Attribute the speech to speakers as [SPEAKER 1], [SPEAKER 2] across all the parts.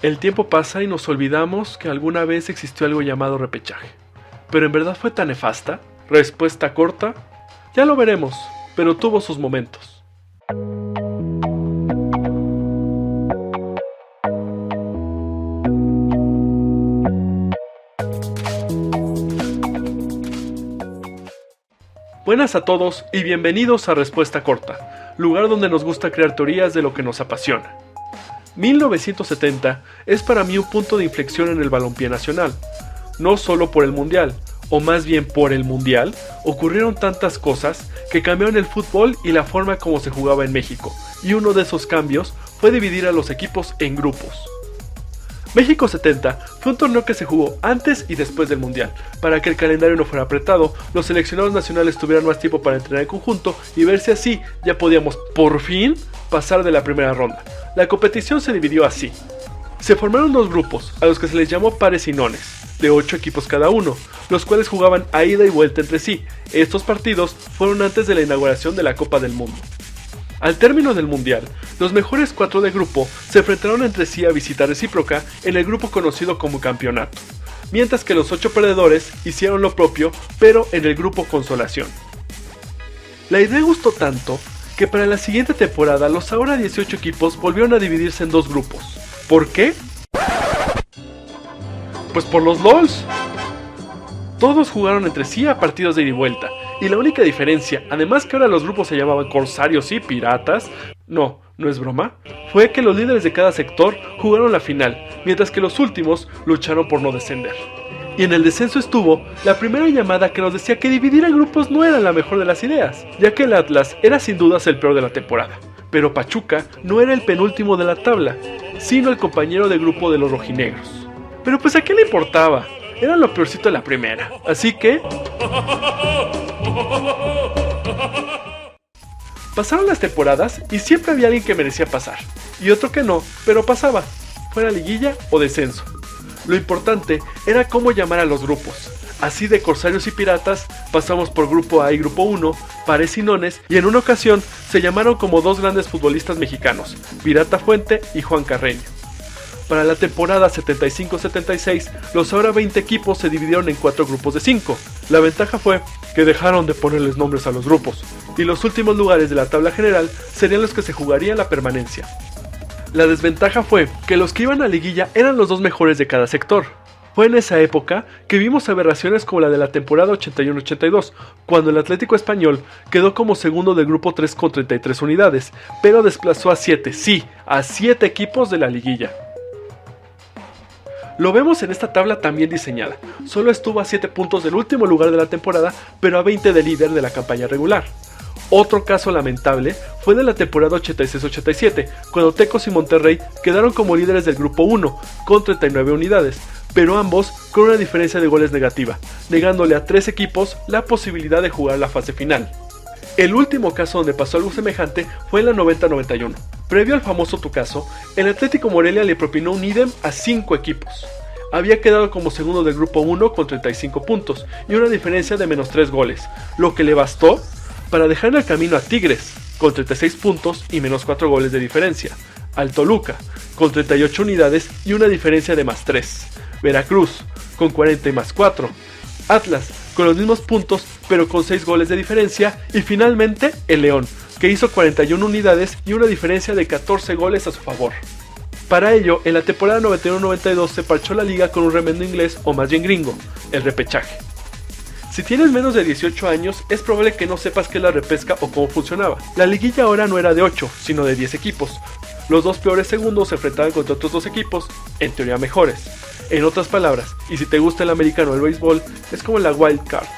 [SPEAKER 1] El tiempo pasa y nos olvidamos que alguna vez existió algo llamado repechaje. ¿Pero en verdad fue tan nefasta? Respuesta corta: ya lo veremos, pero tuvo sus momentos. Buenas a todos y bienvenidos a Respuesta Corta, lugar donde nos gusta crear teorías de lo que nos apasiona. 1970 es para mí un punto de inflexión en el balompié nacional. No solo por el mundial, o más bien por el mundial, ocurrieron tantas cosas que cambiaron el fútbol y la forma como se jugaba en México, y uno de esos cambios fue dividir a los equipos en grupos. México 70 fue un torneo que se jugó antes y después del mundial. Para que el calendario no fuera apretado, los seleccionados nacionales tuvieran más tiempo para entrenar en conjunto y ver si así ya podíamos por fin pasar de la primera ronda. La competición se dividió así. Se formaron dos grupos, a los que se les llamó pares y nones, de 8 equipos cada uno, los cuales jugaban a ida y vuelta entre sí. Estos partidos fueron antes de la inauguración de la Copa del Mundo. Al término del mundial, los mejores 4 de grupo se enfrentaron entre sí a visita recíproca en el grupo conocido como campeonato, mientras que los 8 perdedores hicieron lo propio, pero en el grupo consolación. La idea gustó tanto que para la siguiente temporada los ahora 18 equipos volvieron a dividirse en dos grupos. ¿Por qué? Pues por los LOLs. Todos jugaron entre sí a partidos de ida y vuelta, y la única diferencia, además que ahora los grupos se llamaban Corsarios y Piratas, no es broma, fue que los líderes de cada sector jugaron la final, mientras que los últimos lucharon por no descender. Y en el descenso estuvo la primera llamada que nos decía que dividir a grupos no era la mejor de las ideas, ya que el Atlas era sin dudas el peor de la temporada. Pero Pachuca no era el penúltimo de la tabla, sino el compañero de grupo de los rojinegros. Pero pues a qué le importaba, era lo peorcito de la primera, así que... Pasaron las temporadas y siempre había alguien que merecía pasar, y otro que no, pero pasaba, fuera liguilla o descenso. Lo importante era cómo llamar a los grupos. Así de Corsarios y Piratas pasamos por Grupo A y Grupo 1, pares y nones, y en una ocasión se llamaron como dos grandes futbolistas mexicanos, Pirata Fuente y Juan Carreño. Para la temporada 75-76, los ahora 20 equipos se dividieron en 4 grupos de 5. La ventaja fue que dejaron de ponerles nombres a los grupos, y los últimos lugares de la tabla general serían los que se jugaría la permanencia. La desventaja fue que los que iban a liguilla eran los dos mejores de cada sector. Fue en esa época que vimos aberraciones como la de la temporada 81-82, cuando el Atlético Español quedó como segundo del grupo 3 con 33 unidades, pero desplazó a 7 equipos de la liguilla. Lo vemos en esta tabla tan bien diseñada, solo estuvo a 7 puntos del último lugar de la temporada, pero a 20 del líder de la campaña regular. Otro caso lamentable fue de la temporada 86-87, cuando Tecos y Monterrey quedaron como líderes del grupo 1, con 39 unidades, pero ambos con una diferencia de goles negativa, negándole a 3 equipos la posibilidad de jugar la fase final. El último caso donde pasó algo semejante fue en la 90-91. Previo al famoso Tucaso, el Atlético Morelia le propinó un idem a 5 equipos. Había quedado como segundo del grupo 1 con 35 puntos y una diferencia de menos 3 goles, lo que le bastó para dejar en el camino a Tigres, con 36 puntos y menos 4 goles de diferencia, al Toluca, con 38 unidades y una diferencia de más 3, Veracruz, con 40 y más 4, Atlas, con los mismos puntos pero con 6 goles de diferencia, y finalmente el León, que hizo 41 unidades y una diferencia de 14 goles a su favor. Para ello, en la temporada 91-92 se parchó la liga con un remendo inglés o más bien gringo, el repechaje. Si tienes menos de 18 años, es probable que no sepas qué es la repesca o cómo funcionaba. La liguilla ahora no era de 8, sino de 10 equipos. Los dos peores segundos se enfrentaban contra otros 2 equipos, en teoría mejores. En otras palabras, y si te gusta el americano o el béisbol, es como la wild card.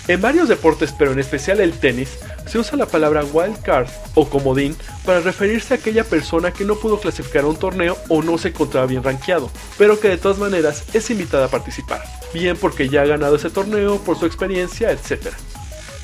[SPEAKER 1] En varios deportes, pero en especial el tenis, se usa la palabra wild card o comodín para referirse a aquella persona que no pudo clasificar a un torneo o no se encontraba bien rankeado, pero que de todas maneras es invitada a participar, bien porque ya ha ganado ese torneo, por su experiencia, etc.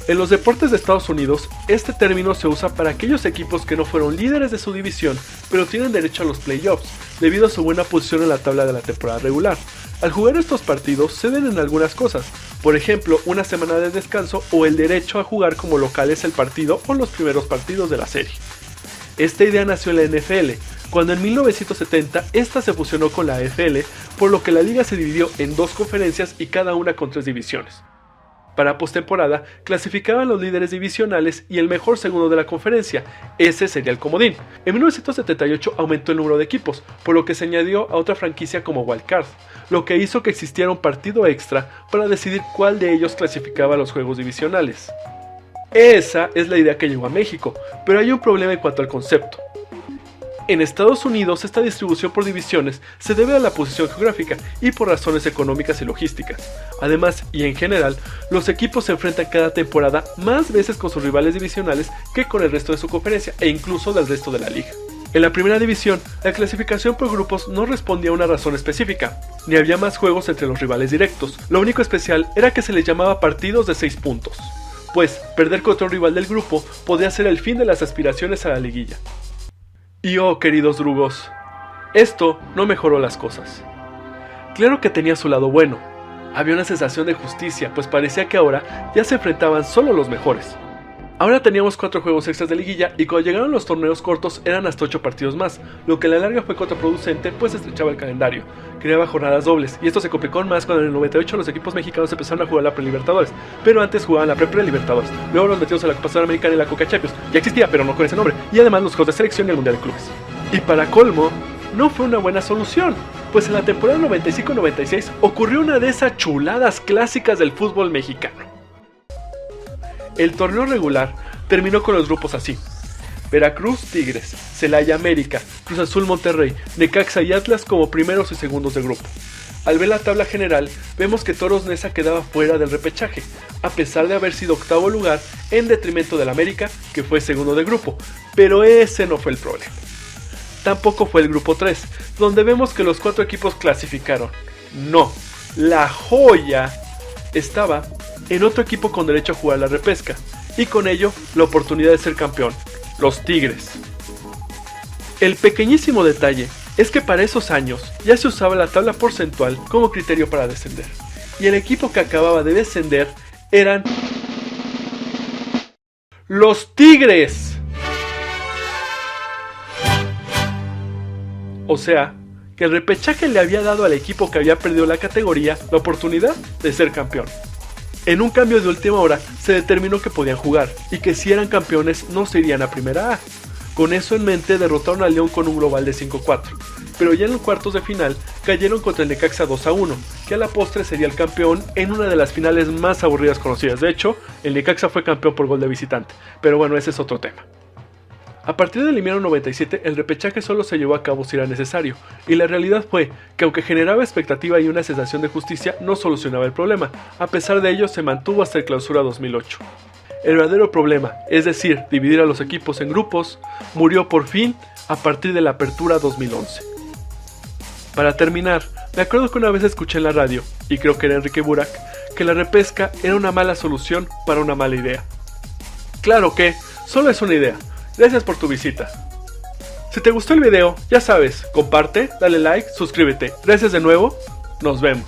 [SPEAKER 1] En los deportes de Estados Unidos, este término se usa para aquellos equipos que no fueron líderes de su división, pero tienen derecho a los playoffs, debido a su buena posición en la tabla de la temporada regular. Al jugar estos partidos ceden en algunas cosas, por ejemplo, una semana de descanso o el derecho a jugar como locales el partido o los primeros partidos de la serie. Esta idea nació en la NFL, cuando en 1970 esta se fusionó con la AFL, por lo que la liga se dividió en 2 conferencias y cada una con 3 divisiones. Para postemporada, clasificaban los líderes divisionales y el mejor segundo de la conferencia, ese sería el comodín. En 1978 aumentó el número de equipos, por lo que se añadió a otra franquicia como wildcard, lo que hizo que existiera un partido extra para decidir cuál de ellos clasificaba a los juegos divisionales. Esa es la idea que llegó a México, pero hay un problema en cuanto al concepto. En Estados Unidos esta distribución por divisiones se debe a la posición geográfica y por razones económicas y logísticas. Además, y en general, los equipos se enfrentan cada temporada más veces con sus rivales divisionales que con el resto de su conferencia e incluso del resto de la liga. En la primera división, la clasificación por grupos no respondía a una razón específica, ni había más juegos entre los rivales directos. Lo único especial era que se les llamaba partidos de 6 puntos, pues perder contra un rival del grupo podía ser el fin de las aspiraciones a la liguilla. Y oh, queridos drugos, esto no mejoró las cosas. Claro que tenía su lado bueno. Había una sensación de justicia, pues parecía que ahora ya se enfrentaban solo los mejores. Ahora teníamos 4 juegos extras de liguilla y cuando llegaron los torneos cortos eran hasta 8 partidos más, lo que a la larga fue contraproducente pues estrechaba el calendario, creaba jornadas dobles y esto se complicó aún más cuando en el 98 los equipos mexicanos empezaron a jugar la Pre-Libertadores, pero antes jugaban la Pre-Libertadores, luego los metidos a la Copa Sudamericana y la Coca Champions, ya existía pero no con ese nombre, y además los juegos de selección y el Mundial de Clubes. Y para colmo, no fue una buena solución, pues en la temporada 95-96 ocurrió una de esas chuladas clásicas del fútbol mexicano. El torneo regular terminó con los grupos así: Veracruz, Tigres, Celaya, América, Cruz Azul, Monterrey, Necaxa y Atlas como primeros y segundos de grupo. Al ver la tabla general, vemos que Toros Neza quedaba fuera del repechaje, a pesar de haber sido octavo lugar en detrimento del América, que fue segundo de grupo, pero ese no fue el problema. Tampoco fue el grupo 3, donde vemos que los 4 equipos clasificaron. No, la joya estaba en otro equipo con derecho a jugar la repesca, y con ello la oportunidad de ser campeón, los Tigres. El pequeñísimo detalle es que para esos años ya se usaba la tabla porcentual como criterio para descender, y el equipo que acababa de descender eran los Tigres. O sea, que el repechaje le había dado al equipo que había perdido la categoría la oportunidad de ser campeón. En un cambio de última hora se determinó que podían jugar y que si eran campeones no se irían a Primera A. Con eso en mente derrotaron al León con un global de 5-4, pero ya en los cuartos de final cayeron contra el Necaxa 2-1, que a la postre sería el campeón en una de las finales más aburridas conocidas. De hecho, el Necaxa fue campeón por gol de visitante, pero bueno, ese es otro tema. A partir del invierno 97, el repechaje solo se llevó a cabo si era necesario, y la realidad fue que aunque generaba expectativa y una sensación de justicia, no solucionaba el problema. A pesar de ello, se mantuvo hasta el clausura 2008. El verdadero problema, es decir, dividir a los equipos en grupos, murió por fin a partir de la apertura 2011. Para terminar, me acuerdo que una vez escuché en la radio, y creo que era Enrique Burak, que la repesca era una mala solución para una mala idea. Claro que, solo es una idea. Gracias por tu visita. Si te gustó el video, ya sabes, comparte, dale like, suscríbete. Gracias de nuevo, nos vemos.